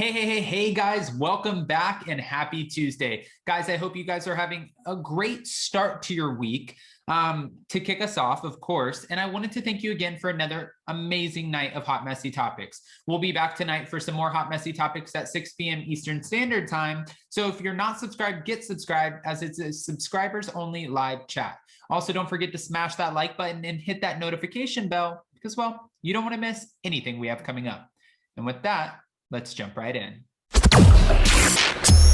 Hey, guys, welcome back and happy Tuesday. Guys, I hope you guys are having a great start to your week. To kick us off, of course, and I wanted to thank you again for another amazing night of Hot Messy Topics. We'll be back tonight for some more Hot Messy Topics at 6 p.m. Eastern Standard Time. So if you're not subscribed, get subscribed, as it's a subscribers only live chat. Also, don't forget to smash that like button and hit that notification bell because, well, you don't want to miss anything we have coming up. And with that, let's jump right in.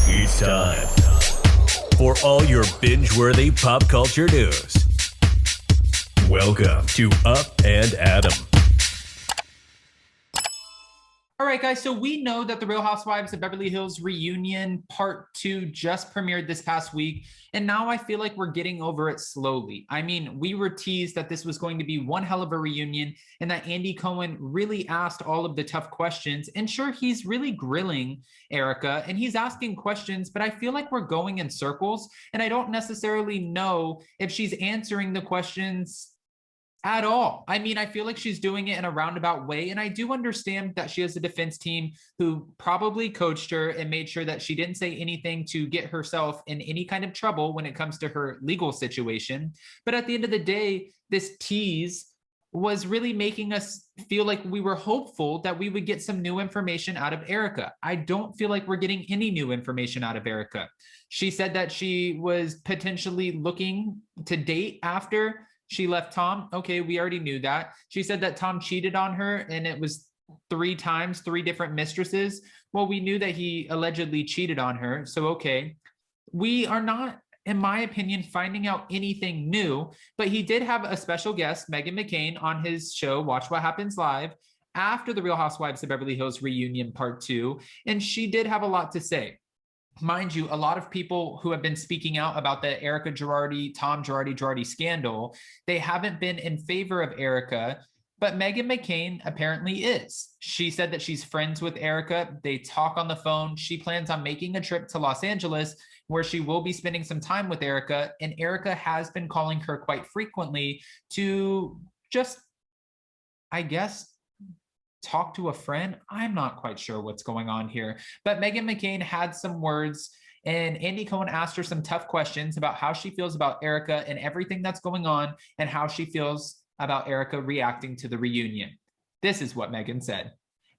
It's time for all your binge-worthy pop culture news. Welcome to Up and Adam. All right, guys, so we know that the Real Housewives of Beverly Hills reunion part 2 just premiered this past week, and now I feel like we're getting over it slowly. I mean, we were teased that this was going to be one hell of a reunion and that Andy Cohen really asked all of the tough questions. And sure, he's really grilling Erika and he's asking questions, but I feel like we're going in circles, and I don't necessarily know if she's answering the questions at all. I mean, I feel like she's doing it in a roundabout way. And I do understand that she has a defense team who probably coached her and made sure that she didn't say anything to get herself in any kind of trouble when it comes to her legal situation. But at the end of the day, this tease was really making us feel like we were hopeful that we would get some new information out of Erika. I don't feel like we're getting any new information out of Erika. She said that she was potentially looking to date after she left Tom. Okay, we already knew that. She said that Tom cheated on her and it was 3 times, 3 different mistresses. Well, we knew that he allegedly cheated on her. So, okay, we are not, in my opinion, finding out anything new, but he did have a special guest, Meghan McCain, on his show, Watch What Happens Live, after the Real Housewives of Beverly Hills reunion part 2. And she did have a lot to say. Mind you, a lot of people who have been speaking out about the Erika Girardi, Tom Girardi scandal, they haven't been in favor of Erika, but Meghan McCain apparently is. She said that she's friends with Erika. They talk on the phone. She plans on making a trip to Los Angeles where she will be spending some time with Erika, and Erika has been calling her quite frequently to just, I guess, talk to a friend. I'm not quite sure what's going on here, but Meghan McCain had some words and Andy Cohen asked her some tough questions about how she feels about Erika and everything that's going on and how she feels about Erika reacting to the reunion. This is what Meghan said.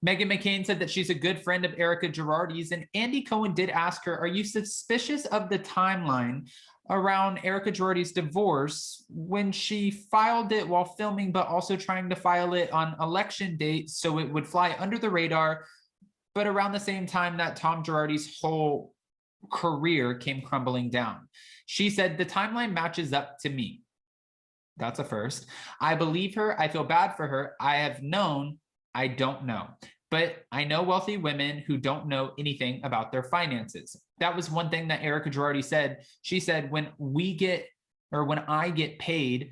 Meghan McCain said that she's a good friend of Erika Girardi's, and Andy Cohen did ask her, are you suspicious of the timeline around Erika Girardi's divorce when she filed it while filming, but also trying to file it on election date so it would fly under the radar, but around the same time that Tom Girardi's whole career came crumbling down? She said, the timeline matches up to me. That's a first. I believe her. I feel bad for her. I have known. I don't know. But I know wealthy women who don't know anything about their finances. That was one thing that Erika Girardi said. She said, when I get paid,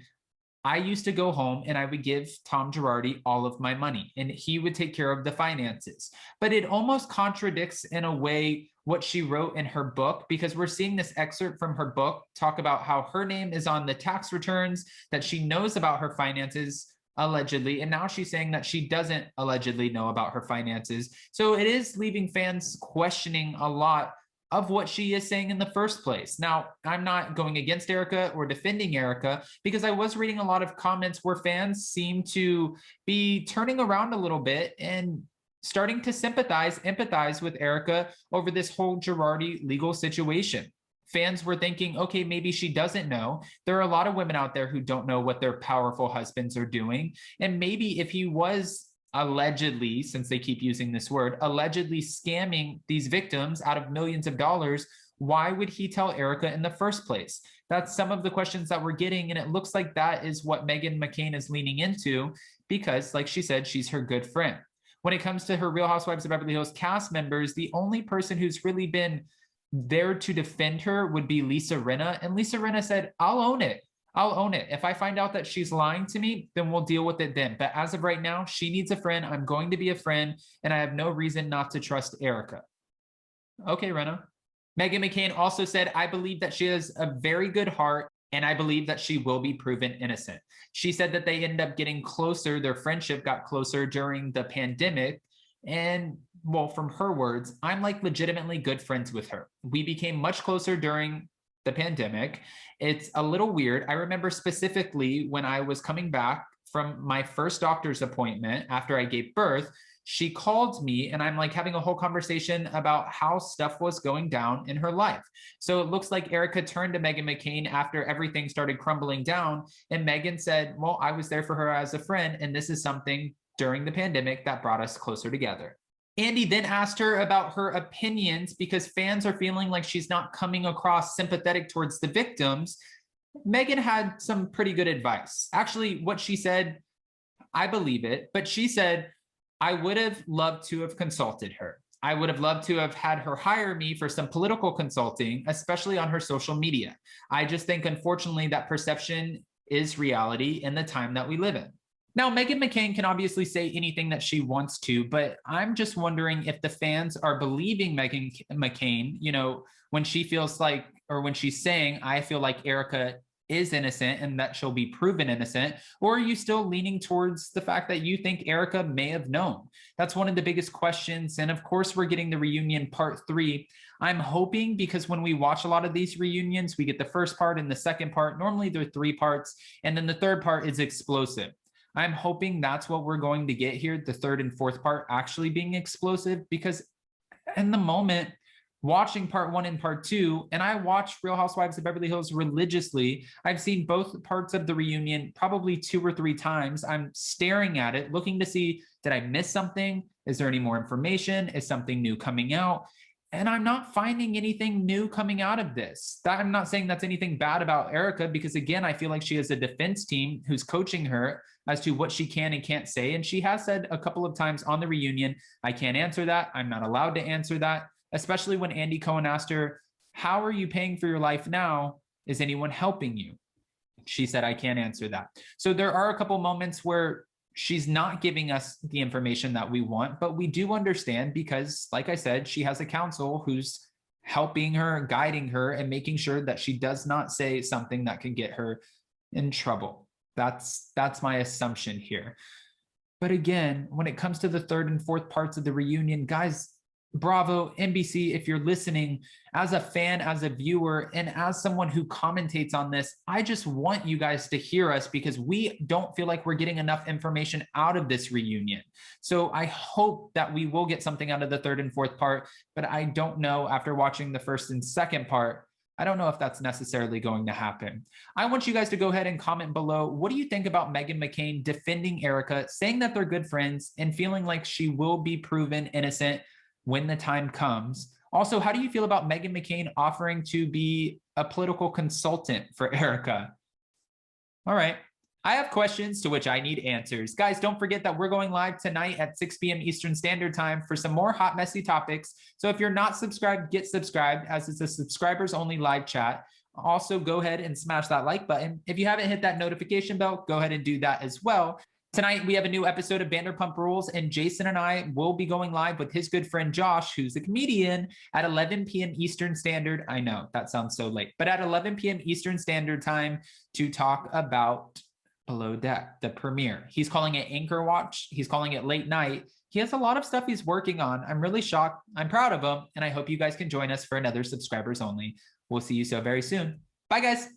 I used to go home and I would give Tom Girardi all of my money and he would take care of the finances. But it almost contradicts in a way what she wrote in her book, because we're seeing this excerpt from her book talk about how her name is on the tax returns, that she knows about her finances allegedly, and now she's saying that she doesn't allegedly know about her finances. So it is leaving fans questioning a lot of what she is saying in the first place. Now, I'm not going against Erika or defending Erika, because I was reading a lot of comments where fans seem to be turning around a little bit and starting to empathize with Erika over this whole Girardi legal situation. Fans were thinking, okay, maybe she doesn't know. There are a lot of women out there who don't know what their powerful husbands are doing. And maybe if he was allegedly, since they keep using this word, allegedly scamming these victims out of millions of dollars, why would he tell Erika in the first place? That's some of the questions that we're getting. And it looks like that is what Meghan McCain is leaning into, because like she said, she's her good friend. When it comes to her Real Housewives of Beverly Hills cast members, the only person who's really been there to defend her would be Lisa Rinna. And Lisa Rinna said, I'll own it. If I find out that she's lying to me, then we'll deal with it then. But as of right now, she needs a friend. I'm going to be a friend, and I have no reason not to trust Erika. Okay, Rinna. Meghan McCain also said, I believe that she has a very good heart, and I believe that she will be proven innocent. She said that they ended up getting closer. Their friendship got closer during the pandemic, And well, from her words, I'm like legitimately good friends with her. We became much closer during the pandemic. It's a little weird. I remember specifically when I was coming back from my first doctor's appointment after I gave birth, she called me and I'm like having a whole conversation about how stuff was going down in her life. So it looks like Erika turned to Meghan McCain after everything started crumbling down. And Meghan said, well, I was there for her as a friend. And this is something during the pandemic that brought us closer together. Andy then asked her about her opinions because fans are feeling like she's not coming across sympathetic towards the victims. Meghan had some pretty good advice. Actually, what she said, I believe it, but she said, I would have loved to have consulted her. I would have loved to have had her hire me for some political consulting, especially on her social media. I just think, unfortunately, that perception is reality in the time that we live in. Now, Meghan McCain can obviously say anything that she wants to, but I'm just wondering if the fans are believing Meghan McCain, when she feels like, or when she's saying, I feel like Erika is innocent and that she'll be proven innocent, or are you still leaning towards the fact that you think Erika may have known? That's one of the biggest questions. And of course, we're getting the reunion part 3. I'm hoping, because when we watch a lot of these reunions, we get the first part and the second part. Normally they're 3 parts, and then the third part is explosive. I'm hoping that's what we're going to get here, the third and fourth part actually being explosive, because in the moment, watching part 1 and part 2, and I watch Real Housewives of Beverly Hills religiously. I've seen both parts of the reunion probably 2 or 3 times. I'm staring at it, looking to see, did I miss something? Is there any more information? Is something new coming out? And I'm not finding anything new coming out of this. I'm not saying that's anything bad about Erika, because again, I feel like she has a defense team who's coaching her as to what she can and can't say. And she has said a couple of times on the reunion, I can't answer that. I'm not allowed to answer that, especially when Andy Cohen asked her, how are you paying for your life now? Is anyone helping you? She said, I can't answer that. So there are a couple moments where she's not giving us the information that we want, but we do understand because, like I said, she has a counsel who's helping her, guiding her, and making sure that she does not say something that can get her in trouble. That's my assumption here. But again, when it comes to the third and fourth parts of the reunion, guys, bravo, NBC, if you're listening, as a fan, as a viewer, and as someone who commentates on this, I just want you guys to hear us because we don't feel like we're getting enough information out of this reunion. So I hope that we will get something out of the third and fourth part, but I don't know, after watching the first and second part, I don't know if that's necessarily going to happen. I want you guys to go ahead and comment below. What do you think about Meghan McCain defending Erika, saying that they're good friends, and feeling like she will be proven innocent when the time comes? Also, how do you feel about Meghan McCain offering to be a political consultant for Erika? All right. I have questions to which I need answers. Guys, don't forget that we're going live tonight at 6 p.m. Eastern Standard Time for some more hot, messy topics. So if you're not subscribed, get subscribed, as it's a subscribers only live chat. Also, go ahead and smash that like button. If you haven't hit that notification bell, go ahead and do that as well. Tonight, we have a new episode of Vanderpump Rules, and Jason and I will be going live with his good friend Josh, who's a comedian, at 11 p.m. Eastern Standard. I know that sounds so late, but at 11 p.m. Eastern Standard Time to talk about Below Deck, the premiere. He's calling it Anchor Watch. He's calling it Late Night. He has a lot of stuff he's working on. I'm really shocked. I'm proud of him, and I hope you guys can join us for another subscribers only. We'll see you so very soon. Bye, guys.